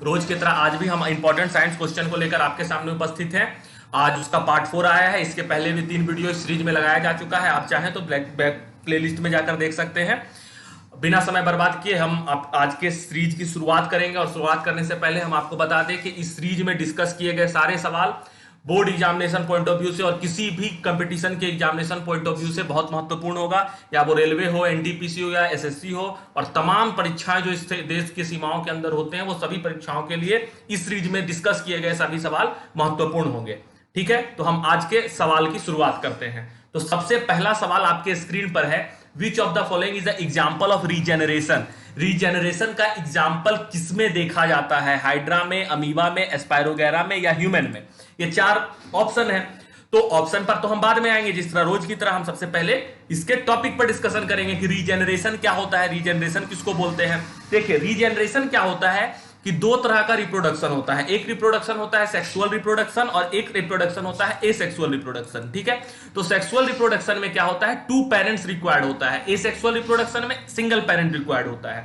रोज की तरह आज भी हम इंपॉर्टेंट साइंस क्वेश्चन को लेकर आपके सामने उपस्थित हैं। आज उसका पार्ट 4 आया है। इसके पहले भी 3 वीडियो इस सीरीज में लगाया जा चुका है। आप चाहें तो ब्लैक बैक प्लेलिस्ट में जाकर देख सकते हैं। बिना समय बर्बाद किए हम आज के सीरीज की शुरुआत करेंगे और शुरुआत करने से पहले हम आपको बता दें कि इस सीरीज में डिस्कस किए गए सारे सवाल board examination point of view से और किसी भी कंपटीशन के एग्जामिनेशन पॉइंट ऑफ व्यू से बहुत महत्वपूर्ण होगा, या वो रेलवे हो, एनटीपीसी हो या एसएससी हो, और तमाम परीक्षाएं जो इस देश की सीमाओं के अंदर होते हैं वो सभी परीक्षाओं के लिए इस सीरीज में डिस्कस किए गए सभी सवाल महत्वपूर्ण होंगे। ठीक है, तो हम आज के सवाल की शुरुआत करते हैं। तो सबसे पहला सवाल आपके स्क्रीन पर है, which of the following is the example of regeneration. Regeneration का एग्जाम्पल किसमें देखा जाता है? हाइड्रा में, अमीबा में, एस्पायरोगैरा में या ह्यूमन में? ये 4 ऑप्शन है। तो ऑप्शन पर तो हम बाद में आएंगे। जिस तरह रोज की तरह हम सबसे पहले इसके टॉपिक पर डिस्कशन करेंगे कि रीजेनरेशन क्या होता है, रीजेनरेशन किसको बोलते हैं। देखिए, रीजेनरेशन क्या होता है कि 2 तरह का रिप्रोडक्शन होता है। एक रिप्रोडक्शन होता है सेक्सुअल रिप्रोडक्शन और एक रिप्रोडक्शन होता है एसेक्सुअल रिप्रोडक्शन। ठीक है, तो सेक्सुअल रिप्रोडक्शन में क्या होता है, 2 पेरेंट्स रिक्वायर्ड होता है। एसेक्सुअल रिप्रोडक्शन में सिंगल पेरेंट रिक्वायर्ड होता है।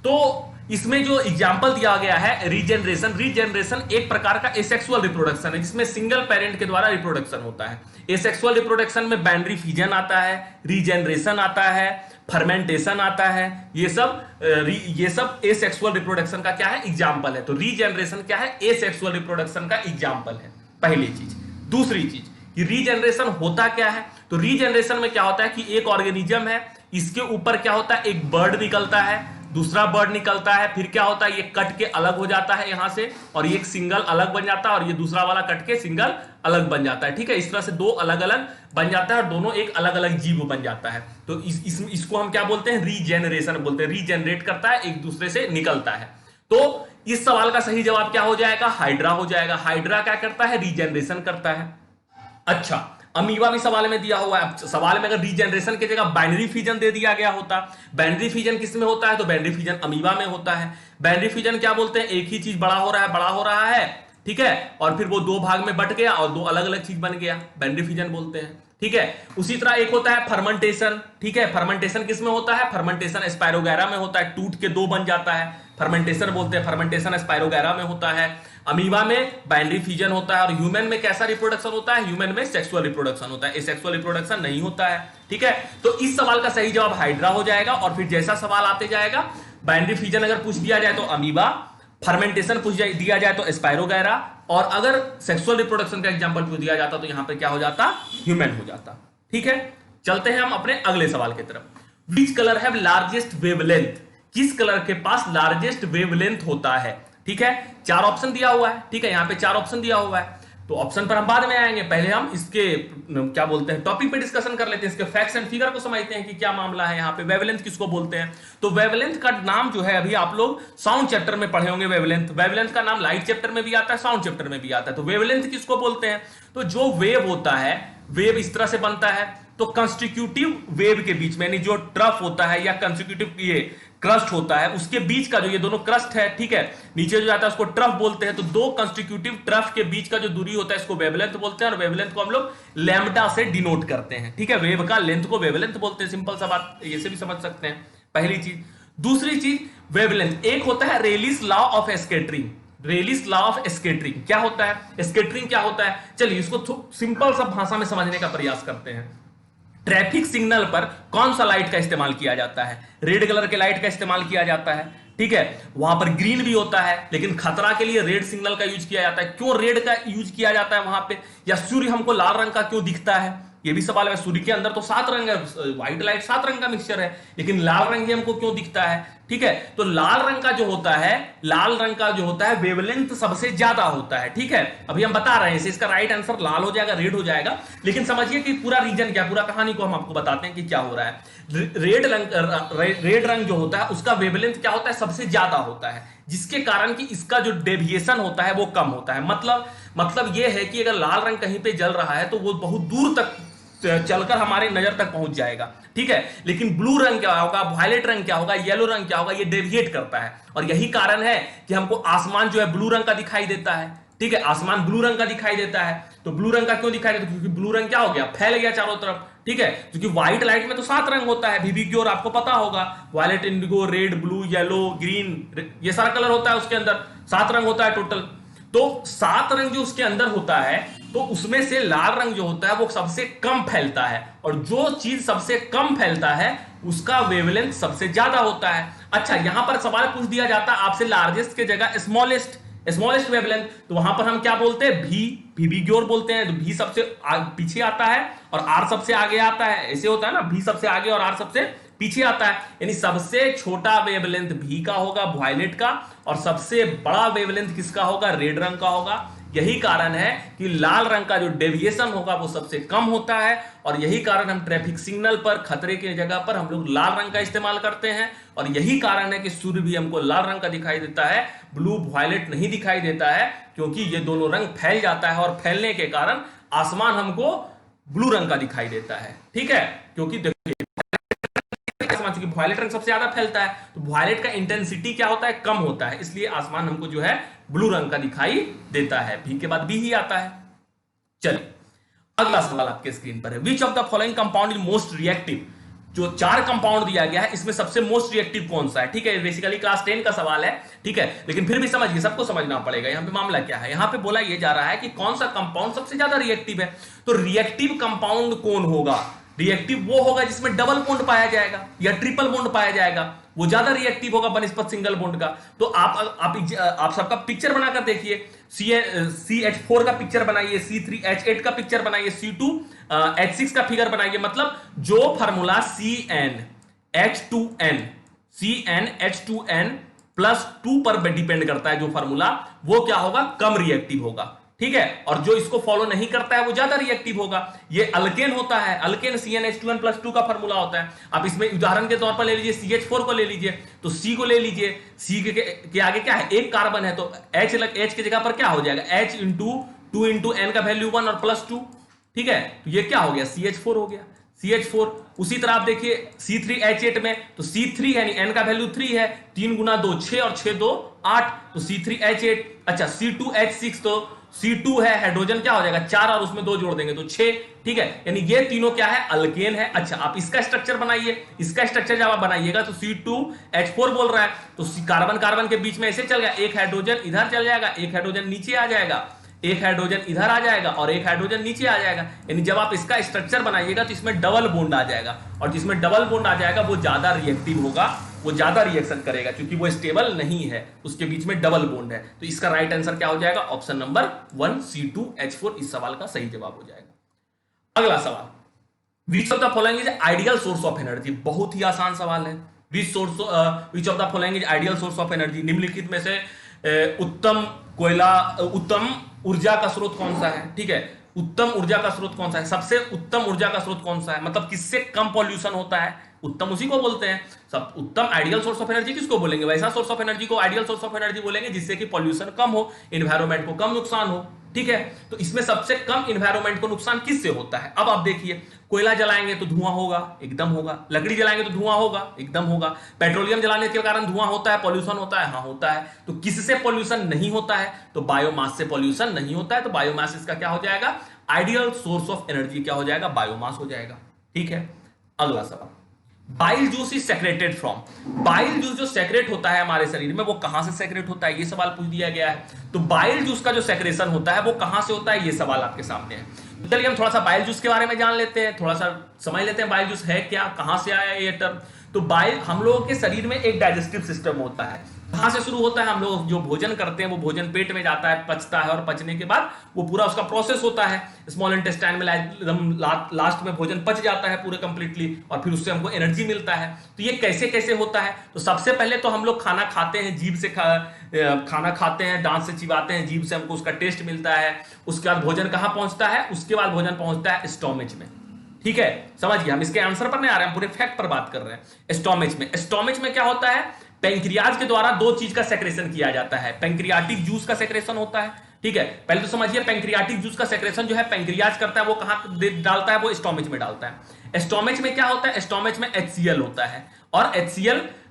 तो इसमें जो एग्जाम्पल दिया गया है रीजेनरेशन, रीजेनरेशन एक प्रकार का एसेक्सुअल रिप्रोडक्शन है जिसमें सिंगल पेरेंट के द्वारा रिप्रोडक्शन होता है। एसेक्सुअल रिप्रोडक्शन में बाइनरी फिजन आता है, रीजेनरेशन आता है, फर्मेंटेशन आता है। ये सब एसेक्सुअल रिप्रोडक्शन का क्या है, एग्जाम्पल है। तो रीजेनरेशन क्या है, एसेक्सुअल रिप्रोडक्शन का एग्जाम्पल है, पहली चीज। दूसरी चीज कि रीजेनरेशन होता क्या है, तो रीजेनरेशन में क्या होता है कि एक ऑर्गेनिज्म है, इसके ऊपर क्या होता है, एक बर्ड निकलता है, दूसरा बर्ड निकलता है, फिर क्या होता है, ये कट के अलग हो जाता है यहां से, और ये एक सिंगल अलग बन जाता है, और ये दूसरा वाला कट के सिंगल अलग बन जाता है। ठीक है, इस तरह से 2 अलग अलग बन जाता है और दोनों एक अलग अलग जीव बन जाता है। तो इसको हम क्या बोलते हैं, रीजेनरेशन बोलते हैं। रीजेनरेट करता है, एक दूसरे से निकलता है। तो इस सवाल का सही जवाब क्या हो जाएगा, हाइड्रा हो जाएगा। हाइड्रा क्या करता है, रीजेनरेशन करता है। अच्छा, अमीबा भी सवाल में दिया हुआ है। सवाल में अगर रीजेनरेशन की जगह बाइनरी फिजन दे दिया गया होता, बाइनरी फिजन किस में होता है, तो बाइनरी फिजन अमीबा में होता है। बाइनरी फिजन क्या बोलते हैं, एक ही चीज बड़ा हो रहा है, ठीक है, और फिर वो 2 भाग में बट गया और 2 अलग अलग चीज बन गया, बाइनरी फिजन बोलते हैं। ठीक है, उसी तरह एक होता है फर्मेंटेशन। ठीक है, फर्मेंटेशन किस में होता है, फर्मेंटेशन एस्पायरोगैरा में होता है, टूट के 2 बन जाता है, फर्मेंटेशन बोलते हैं। फर्मेंटेशन एस्पायरोगैरा में होता है। अमीबा में बाइनरी फिजन होता है। और ह्यूमन में कैसा रिप्रोडक्शन होता है, ह्यूमन में सेक्सुअल रिप्रोडक्शन होता है, एसेक्सुअल रिप्रोडक्शन नहीं होता है। ठीक है, तो इस सवाल का सही जवाब हाइड्रा हो जाएगा। और फिर जैसा सवाल आते जाएगा, बाइनरी फिजन अगर पूछ दिया जाए तो अमीबा, फर्मेंटेशन पूछ दिया जाए तो एस्पायरोगैरा, और अगर सेक्सुअल रिप्रोडक्शन का एग्जांपल पूछ दिया जाता तो यहां पे क्या हो जाता, ह्यूमन हो जाता। ठीक है, चलते हैं हम अपने अगले सवाल की तरफ। Which colour have largest wavelength, किस कलर के पास लार्जेस्ट वेवलेंथ होता है? ठीक है, 4 ऑप्शन दिया हुआ है। ठीक है, यहां पे 4 ऑप्शन दिया हुआ है, तो ऑप्शन पर हम बाद में आएंगे। पहले हम इसके क्या बोलते हैं, टॉपिक पे डिस्कशन कर लेते हैं, इसके फैक्ट्स एंड फिगर को समझते हैं कि क्या मामला है यहाँ पे। वेवलेंथ किसको बोलते हैं, तो वेवलेंथ का नाम जो है अभी आप लोग साउंड चैप्टर में पढ़े होंगे। वेवलेंथ का नाम लाइट चैप्टर में भी आता है, साउंड चैप्टर में भी आता है। तो वेवलेंथ किसको बोलते हैं, तो जो वेव होता है, वेव इस तरह से बनता है, तो कंस्टिट्यूटिव वेव के बीच में, यानी जो ट्रफ होता है या कंस्टिट्यूटिव ये क्रस्ट होता है, उसके बीच का जो ये दोनों क्रस्ट है, ठीक है, नीचे जो जाता है उसको ट्रफ बोलते हैं। तो 2 कंस्टिट्यूटिव ट्रफ के बीच का जो दूरी होता है इसको वेवलेंथ बोलते हैं, और वेवलेंथ को हम लोग लैम्डा से डिनोट करते हैं। ठीक है, वेव का लेंथ को वेवलेंथ बोलते हैं। सिंपल सा बात, ये से भी समझ सकते हैं, पहली चीज। दूसरी चीज, वेवलेंथ एक होता है Ryle's law of scattering. Ryle's law of scattering क्या होता है, स्कैटरिंग क्या होता है, चलिए इसको सिंपल सा भाषा में समझने का प्रयास करते हैं। ट्रैफिक सिग्नल पर कौन सा लाइट का इस्तेमाल किया जाता है, रेड कलर के लाइट का इस्तेमाल किया जाता है। ठीक है, वहां पर ग्रीन भी होता है, लेकिन खतरा के लिए रेड सिग्नल का यूज किया जाता है। क्यों रेड का यूज किया जाता है वहां पे, या सूर्य हमको लाल रंग का क्यों दिखता है, ये भी सवाल है। सूर्य के अंदर तो 7 रंग है, व्हाइट लाइट 7 रंग का मिक्सचर है, लेकिन लाल रंग ही हमको क्यों दिखता है। ठीक है, तो लाल रंग का जो होता है, लाल रंग का जो होता है वेवलेंथ सबसे ज्यादा होता है। ठीक है, अभी हम बता रहे हैं, इसका राइट आंसर लाल हो जाएगा, रेड हो जाएगा। लेकिन समझिए कि पूरा रीजन क्या, पूरा कहानी को हम आपको बताते हैं कि क्या हो रहा है। रेड रंग जो होता है उसका वेवलेंथ क्या होता है, सबसे ज्यादा होता है, जिसके कारण कि इसका जो डेविएशन होता है वो कम होता है। मतलब ये है कि अगर लाल रंग कहीं पे जल रहा है तो वो बहुत दूर तक चलकर हमारे नजर तक पहुंच जाएगा। ठीक है, लेकिन ब्लू रंग क्या होगा, वायलेट रंग क्या होगा, येलो रंग क्या होगा, ये डेविएट करता है। और यही कारण है कि हमको आसमान जो है ब्लू रंग का दिखाई देता है। ठीक है, आसमान ब्लू रंग का दिखाई देता है। तो ब्लू रंग का क्यों दिखाई देता है, क्योंकि ब्लू रंग क्या हो गया, फैल गया चारों तरफ। ठीक है, क्योंकि व्हाइट लाइट में तो 7 रंग होता है, वीवी की ओर आपको पता होगा, violet, indigo, red, blue, yellow, green, ये सारा कलर होता है उसके अंदर। 7 रंग होता है टोटल। तो 7 रंग जो उसके अंदर होता है, तो उसमें से लाल रंग जो होता है वो सबसे कम फैलता है, और जो चीज सबसे कम फैलता है उसका वेवलेंथ सबसे ज्यादा होता है। अच्छा, यहां पर सवाल पूछ दिया जाता है आपसे लार्जेस्ट के जगह स्मॉलेस्ट, स्मॉलेस्ट वेवलेंथ, तो वहां पर हम क्या बोलते हैं, भी बिग्योर बोलते हैं। तो भी सबसे पीछे आता है और आर सबसे आगे आता है, ऐसे होता है ना, भी सबसे आगे और आर सबसे पीछे आता है। यानी सबसे छोटा वेवलेंथ भी का होगा, वायलेट का, और सबसे बड़ा वेवलेंथ किसका होगा, रेड रंग का होगा। यही कारण है कि लाल रंग का जो डेविएशन होगा वो सबसे कम होता है, और यही कारण हम ट्रैफिक सिग्नल पर खतरे की जगह पर हम लोग लाल रंग का इस्तेमाल करते हैं। और यही कारण है कि सूर्य भी हमको लाल रंग का दिखाई देता है, ब्लू वायलेट नहीं दिखाई देता है, क्योंकि ये दोनों रंग फैल जाता है, और फैलने के कारण आसमान हमको ब्लू रंग का दिखाई देता है। ठीक है, क्योंकि देखिए क्योंकि वायलेट रंग सबसे ज्यादा फैलता है, तो वायलेट का इंटेंसिटी क्या होता है, कम होता है, इसलिए आसमान हमको जो है ब्लू रंग का दिखाई देता है। भी के बाद बी ही आता है। चलिए अगला सवाल आपके स्क्रीन पर है, which of the following compound is most reactive. जो 4 कंपाउंड दिया गया है इसमें सबसे मोस्ट रिएक्टिव कौन सा है। ठीक है, बेसिकली क्लास 10 का सवाल है, ठीक है, लेकिन फिर भी समझिए, सबको समझना पड़ेगा यहां पे मामला क्या है। यहां पे बोला यह जा रहा है कि कौन सा कंपाउंड सबसे ज्यादा रिएक्टिव है। तो रिएक्टिव कंपाउंड कौन होगा, रिएक्टिव वो होगा जिसमें डबल बॉन्ड पाया जाएगा या ट्रिपल बॉन्ड पाया जाएगा, वो ज्यादा रिएक्टिव होगा बनस्पत सिंगल बॉन्ड का। तो आप सबका पिक्चर बनाकर देखिए, CH4 का पिक्चर बनाइए, C3H8 का पिक्चर बनाइए, C2H6 का फिगर बनाइए। मतलब जो फार्मूला CnH2n प्लस 2 पर डिपेंड करता है, जो फार्मूला वो क्या होगा, कम रिएक्टिव होगा। ठीक है, और जो इसको फॉलो नहीं करता है वो ज्यादा रिएक्टिव होगा। ये अल्केन होता है, अल्केन CnH2n प्लस 2 का फार्मूला होता है। आप इसमें उदाहरण के तौर पर ले लीजिए, CH4 को ले लीजिए, तो C को ले लीजिए, C के आगे क्या है, एक कार्बन है, तो H की जगह पर क्या हो जाएगा, H इंटू 2 इंटू n का वैल्यू 1 और प्लस 2। ठीक है, तो ये क्या हो गया, CH4 हो गया, CH4। उसी तरह आप देखिए C3H8 में, तो C3 यानी n का वैल्यू 3 है, 3 गुना 2 6 और 6 2 8, तो C3H8। अच्छा, C2H6, तो C2 है, हाइड्रोजन क्या हो जाएगा 4 और उसमें 2 जोड़ देंगे तो 6। ठीक है, यानी ये तीनों क्या है, अल्केन है। अच्छा, आप इसका स्ट्रक्चर बनाइए, इसका स्ट्रक्चर जब आप बनाइएगा तो C2H4 बोल रहा है, तो कार्बन कार्बन के बीच में ऐसे चल गया, एक हाइड्रोजन इधर चल जाएगा, एक हाइड्रोजन नीचे आ जाएगा, एक हाइड्रोजन इधर आ जाएगा और एक हाइड्रोजन नीचे आ जाएगा। यानी जब आप इसका स्ट्रक्चर बनाइएगा तो इसमें डबल बॉन्ड आ जाएगा, और जिसमें डबल बॉन्ड आ जाएगा वो ज्यादा रिएक्टिव होगा, वो ज्यादा रिएक्शन करेगा, क्योंकि वो स्टेबल नहीं है, उसके बीच में डबल बॉन्ड है। तो इसका राइट आंसर क्या हो जाएगा, ऑप्शन नंबर 1 C2H4 इस सवाल का सही जवाब हो जाएगा। अगला सवाल, which of the following is ideal source of energy. बहुत ही आसान सवाल है। Which of the following is ideal source of energy, निम्नलिखित में से उत्तम ऊर्जा का स्रोत कौन सा है। ठीक है, उत्तम ऊर्जा का स्रोत कौन सा है, सबसे उत्तम ऊर्जा का स्रोत कौन सा है, मतलब किससे कम पॉल्यूशन होता है, उत्तम उसी को बोलते हैं। सब उत्तम आइडियल सोर्स ऑफ एनर्जी किसको बोलेंगे, वैसा सोर्स ऑफ एनर्जी को आइडियल सोर्स ऑफ एनर्जी बोलेंगे जिससे कि पॉल्यूशन कम हो, एनवायरमेंट को कम नुकसान हो। ठीक है, तो इसमें सबसे कम एनवायरमेंट को नुकसान किससे होता है। अब आप देखिए, कोयला जलाएंगे तो धुआं होगा, एकदम होगा, लकड़ी जलाएंगे तो धुआं होगा, एकदम होगा, पेट्रोलियम जलाने के कारण धुआं होता है, पॉल्यूशन होता है, हाँ होता है। तो किससे पॉल्यूशन नहीं होता है, तो बायोमास से पॉल्यूशन नहीं होता है, तो बायोमास इसका क्या हो जाएगा, आइडियल सोर्स ऑफ एनर्जी क्या हो जाएगा, बायोमास हो जाएगा। ठीक है, अगला सवाल, bile juice is secreted from. Bile juice जो सेक्रेट होता है हमारे शरीर में वो कहां से सेक्रेट होता है, ये सवाल पूछ दिया गया है। तो बाइल जूस का जो सेक्रेशन होता है वो कहां से होता है, ये सवाल आपके सामने है। चलिए हम थोड़ा सा बाइल जूस के बारे में जान लेते हैं, थोड़ा सा समझ लेते हैं बाइल जूस है क्या, कहां से आया ये टर्म। तो बाइल, हम लोगों के शरीर में एक डाइजेस्टिव सिस्टम होता है, कहां से शुरू होता है, हम लोग जो भोजन करते हैं वो भोजन पेट में जाता है, पचता है, और पचने के बाद वो पूरा उसका प्रोसेस होता है स्मॉल इंटेस्टाइन में, लास्ट में भोजन पच जाता है पूरे कंप्लीटली, और फिर उससे हमको एनर्जी मिलता है। तो ये कैसे कैसे होता है, तो सबसे पहले तो हम लोग खाना खाते हैं, जीभ से खाना खाते हैं, दांत से चिबाते हैं, जीभ से हमको उसका टेस्ट मिलता है। उसके बाद भोजन कहां पहुंचता है, उसके बाद भोजन पहुंचता है स्टोमेच में। ठीक है, समझिए, हम इसके आंसर पर नहीं आ रहे हैं, पूरे फैक्ट पर बात कर रहे हैं। स्टोमेच में, स्टोमेच में क्या होता है, पैंक्रियाज के द्वारा 2 चीज का सेक्रेशन किया जाता है, पैंक्रियाटिक जूस का सेक्रेशन होता है। ठीक है, पहले तो समझिए, पैंक्रियाटिक जूस का सेक्रेशन जो है पैंक्रियाज करता है, वो कहां डालता है, वो स्टोमेच में डालता है। स्टोमेच में क्या होता है, स्टोमेच में HCl होता है, और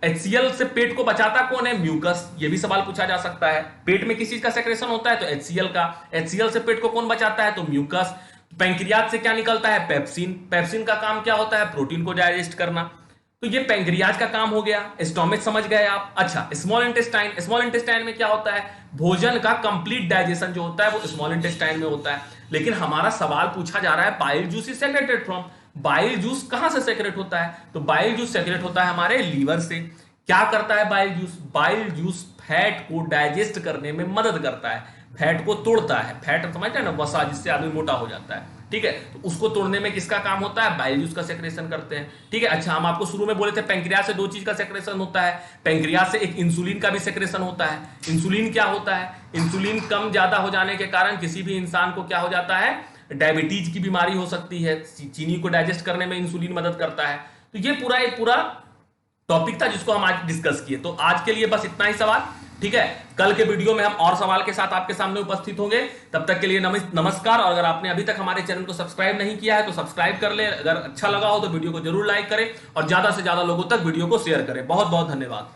HCl से पेट को बचाता कौन है, म्यूकस। ये भी सवाल पूछा जा सकता है, पेट में किस चीज का सेक्रेशन होता है, तो HCl का। HCl से पेट को कौन बचाता है, तो म्यूकस। पैंक्रियाज से क्या निकलता है, पेप्सिन। पेप्सिन का काम क्या होता है, प्रोटीन को डाइजेस्ट करना। तो ये पैंक्रियाज का काम हो गया, स्टोमच समझ गए आप। अच्छा, स्मॉल इंटेस्टाइन, स्मॉल इंटेस्टाइन में क्या होता है, भोजन का कंप्लीट डाइजेशन जो होता है वो स्मॉल इंटेस्टाइन में होता है। लेकिन हमारा सवाल पूछा जा रहा है bile juice is secreted from, bile juice कहां से सेक्रेट होता है, तो बाइल जूस सेक्रेट होता है हमारे लीवर से। क्या करता है bile juice, bile juice fat को डाइजेस्ट करने में मदद करता है, फैट को तोड़ता है। फैट समझते हैं ना, वसा, जिससे आदमी मोटा हो जाता है, ठीक है, तो उसको तोड़ने में किसका काम होता है, बाइल जूस का सेक्रेशन करते हैं, ठीक है। अच्छा, हम आपको शुरू में बोले थे पैंक्रियाज से दो चीज का सेक्रेशन होता है, पैंक्रियाज से एक इंसुलिन का भी सेक्रेशन होता है। इंसुलिन क्या होता है, इंसुलिन कम ज्यादा हो जाने के कारण किसी भी इंसान को क्या हो जाता है, डायबिटीज की बीमारी हो सकती है। चीनी को डाइजेस्ट करने में इंसुलिन मदद करता है। तो ये पूरा एक पूरा टॉपिक था जिसको हम आज डिस्कस किए। तो आज के लिए बस इतना ही सवाल, ठीक है। कल के वीडियो में हम और सवाल के साथ आपके सामने उपस्थित होंगे। तब तक के लिए नमस्कार। और अगर आपने अभी तक हमारे चैनल को सब्सक्राइब नहीं किया है तो सब्सक्राइब कर ले। अगर अच्छा लगा हो तो वीडियो को जरूर लाइक करें और ज्यादा से ज्यादा लोगों तक वीडियो को शेयर करें। बहुत बहुत धन्यवाद।